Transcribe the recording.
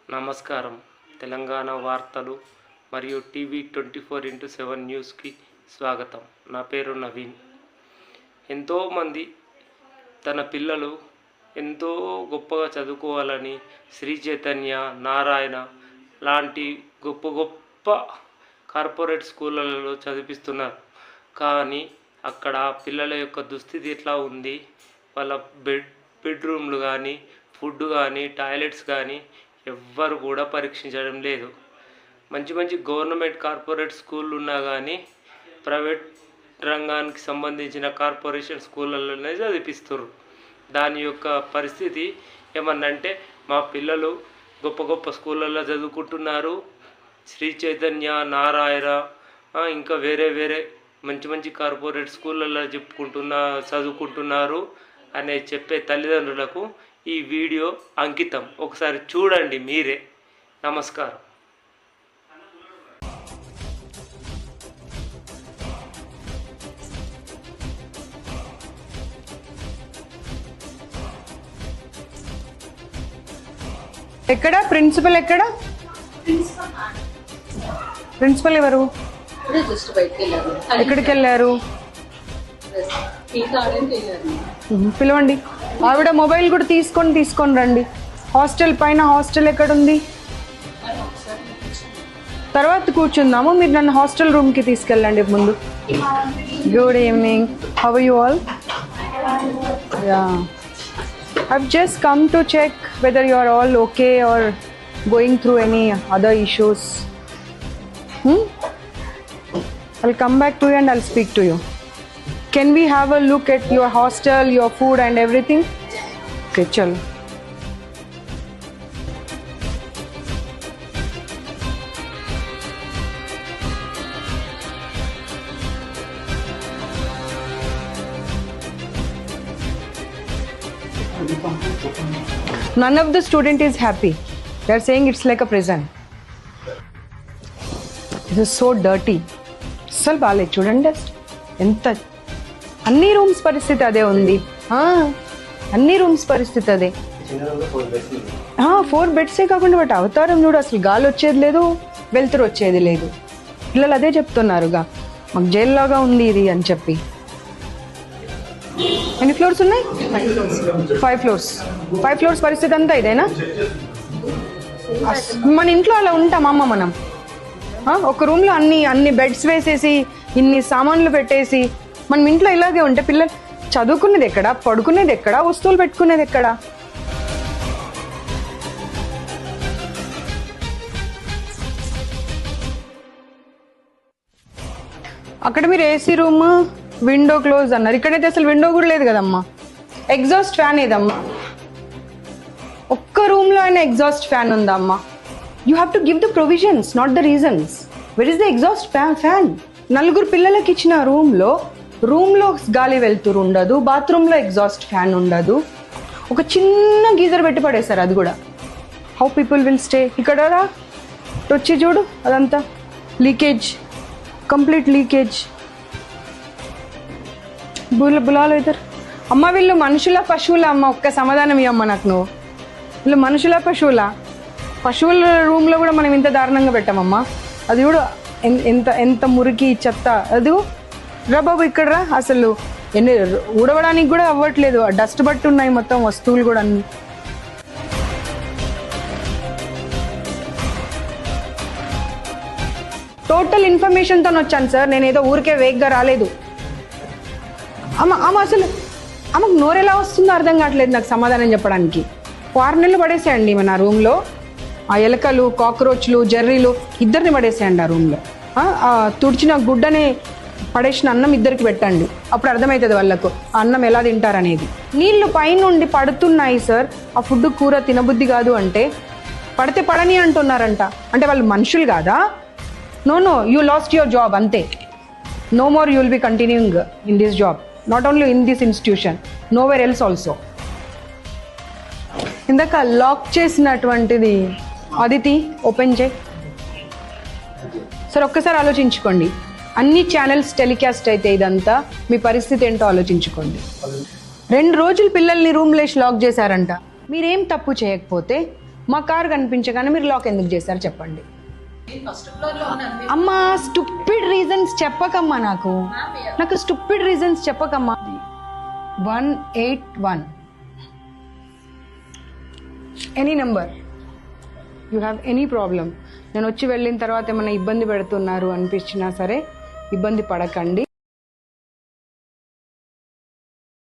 నమస్కారం. తెలంగాణ వార్తలు మరియు టీవీ 24x7 న్యూస్కి స్వాగతం. నా పేరు నవీన్. ఎంతోమంది తన పిల్లలు ఎంతో గొప్పగా చదువుకోవాలని శ్రీ చైతన్య, నారాయణ లాంటి గొప్ప గొప్ప కార్పొరేట్ స్కూళ్ళలో చదివిస్తున్నారు. కానీ అక్కడ పిల్లల యొక్క దుస్థితి ఎట్లా ఉంది, వాళ్ళ బెడ్రూమ్లు కానీ, ఫుడ్ కానీ, టాయిలెట్స్ కానీ ఎవ్వరు కూడా పరీక్షించడం లేదు. మంచి మంచి గవర్నమెంట్ కార్పొరేట్ స్కూళ్ళు ఉన్నా కానీ ప్రైవేట్ రంగానికి సంబంధించిన కార్పొరేషన్ స్కూళ్ళలోనే చదివిస్తారు. దాని యొక్క పరిస్థితి ఏమన్నంటే, మా పిల్లలు గొప్ప గొప్ప స్కూళ్ళల్లో చదువుకుంటున్నారు, శ్రీ చైతన్య, నారాయణ ఇంకా వేరే వేరే మంచి మంచి కార్పొరేట్ స్కూళ్ళల్లో చదువుకుంటున్నారు అనే చెప్పే తల్లిదండ్రులకు ఈ వీడియో అంకితం. ఒకసారి చూడండి మీరే. నమస్కారం. ఎక్కడ ప్రిన్సిపల్? ప్రిన్సిపల్ ఎవరు? ఎక్కడికి వెళ్ళారు? పిలవండి. ఆవిడ మొబైల్ కూడా తీసుకొని రండి. హాస్టల్ పైన హాస్టల్ ఎక్కడుంది? తర్వాత కూర్చుందాము. మీరు నన్ను హాస్టల్ రూమ్కి తీసుకెళ్ళండి ముందు. Good evening. How are you all? I've just come to check whether you are all okay or going through any other issues. I'll come back to you and I'll speak to you. Can we have a look at your hostel, your food and everything? Okay, chalo. None of the student is happy. They are saying it's like a prison. This is so dirty. అస్సలు బాగాలేదు. చూడండి ఎంత, అన్ని rooms పరిస్థితి అదే ఉంది. అన్ని rooms పరిస్థితి అదే. 4 బెడ్సే కాకుండా వాటి అవతారం చూడు. అసలు గాలి వచ్చేది లేదు, వెలుతురు వచ్చేది లేదు. పిల్లలు అదే చెప్తున్నారుగా, మాకు జైల్లాగా ఉంది ఇది అని చెప్పి. ఎన్ని ఫ్లోర్స్ ఉన్నాయి? 5 ఫ్లోర్స్. 5 ఫ్లోర్స్ పరిస్థితి అంతా ఇదేనా? మన ఇంట్లో అలా ఉంటామమ్మ మనం. ఒక రూమ్లో అన్ని బెడ్స్ వేసేసి ఇన్ని సామాన్లు పెట్టేసి మనం ఇంట్లో ఇలాగే ఉంటే పిల్లలు చదువుకునేది ఎక్కడ, పడుకునేది ఎక్కడ, వస్తువులు పెట్టుకునేది ఎక్కడ? అక్కడ మీరు ఏసీ రూమ్, విండో క్లోజ్ అన్నారు. ఇక్కడైతే అసలు విండో కూడా లేదు కదమ్మా. ఎగ్జాస్ట్ ఫ్యాన్ ఏదమ్మా? ఒక్క రూమ్లో అయినా ఎగ్జాస్ట్ ఫ్యాన్ ఉందా అమ్మా? You have to give the provisions, not the reasons. Where is the exhaust fan? 4 పిల్లలకి ఇచ్చిన రూమ్లో గాలి వెళ్తురు ఉండదు, బాత్రూంలో ఎగ్జాస్ట్ ఫ్యాన్ ఉండదు, ఒక చిన్న గీజర్ పెట్టి పడేశారు. అది కూడా హౌ పీపుల్ విల్ స్టే? ఇక్కడ వచ్చి చూడు, అదంతా లీకేజ్, కంప్లీట్ లీకేజ్. బులాలు ఇద్దరు. అమ్మ వీళ్ళు మనుషుల పశువుల? అమ్మ ఒక్క సమాధానం ఇవ్వమ్మ నాకు నువ్వు. వీళ్ళు మనుషుల పశువుల? పశువుల రూమ్లో కూడా మనం ఇంత దారుణంగా పెట్టామమ్మా. అది కూడా ఎంత మురికి చెత్త. అది రా బాబు, ఇక్కడ రా. అసలు ఊడవడానికి కూడా అవ్వట్లేదు. డస్ట్ బట్టి ఉన్నాయి మొత్తం వస్తువులు కూడా అన్ని. టోటల్ ఇన్ఫర్మేషన్తో వచ్చాను సార్. నేను ఏదో ఊరికే వేగ్గా రాలేదు. అమ్మ అసలు ఆమెకు నోరెలా వస్తుందో అర్థం కావట్లేదు నాకు సమాధానం చెప్పడానికి. 4 నెలలు పడేసేయండి మన రూమ్లో. ఆ ఎలకలు, కాక్రోచ్లు, జర్రీలు ఇద్దరిని పడేసేయండి ఆ రూమ్లో. తుడిచిన గుడ్డని పడేసిన అన్నం ఇద్దరికి పెట్టండి. అప్పుడు అర్థమవుతుంది వాళ్ళకు ఆ అన్నం ఎలా తింటారనేది. నీళ్లు పైనుండి పడుతున్నాయి సార్. ఆ ఫుడ్ కూర తినబుద్ధి కాదు అంటే పడితే పడని అంటున్నారంట. అంటే వాళ్ళు మనుషులు కాదా? No, you lost your job అంతే. No more you will be continuing in this job, not only in this institution, nowhere else also. ఇందాక లాక్ చేసినటువంటిది అదితి ఓపెన్ చేయి సార్. ఒక్కసారి ఆలోచించుకోండి. అన్ని ఛానల్స్ టెలికాస్ట్ అయితే ఇదంతా మీ పరిస్థితి ఏంటో ఆలోచించుకోండి. 2 రోజులు పిల్లల్ని రూమ్లో లాక్ చేశారంట. మీరేం తప్పు చేయకపోతే మా కార్ కనిపించగానే మీరు లాక్ ఎందుకు చేశారు చెప్పండి. ఫస్ట్ ఫ్లోర్ లో ఉన్నాను. అమ్మా స్టూపిడ్ రీజన్స్ చెప్పకమ్మా, నాకు స్టూపిడ్ రీజన్స్ చెప్పకమ్మా. 181 any number, you have any problem. నేను వచ్చి వెళ్ళిన తర్వాత ఏమైనా ఇబ్బంది పెడుతున్నారు అనిపించినా సరే ఇబ్బంది పడకండి.